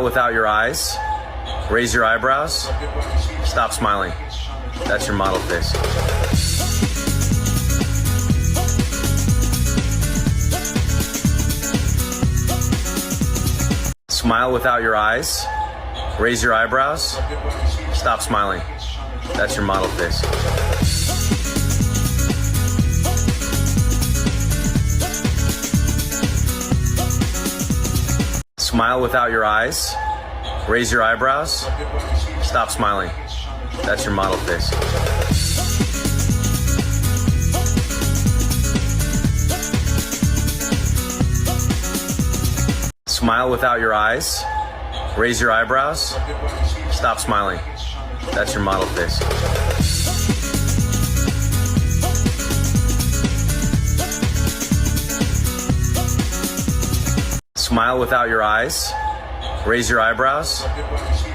Smile without your eyes. Raise your eyebrows. Stop smiling. That's your model face. Smile without your eyes. Raise your eyebrows. Stop smiling. That's your model face. Smile without your eyes. Raise your eyebrows. Stop smiling. That's your model face. Smile without your eyes. Raise your eyebrows. Stop smiling. That's your model face. Smile without your eyes. Raise your eyebrows.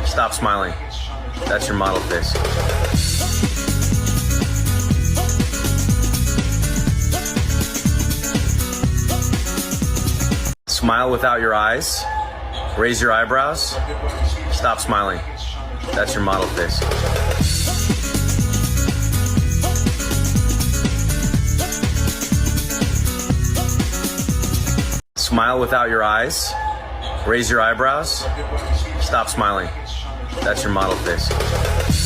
Stop smiling. That's your model face. Smile without your eyes. Raise your eyebrows. Stop smiling. That's your model face. Smile without your eyes. Raise your eyebrows. Stop smiling. That's your model face.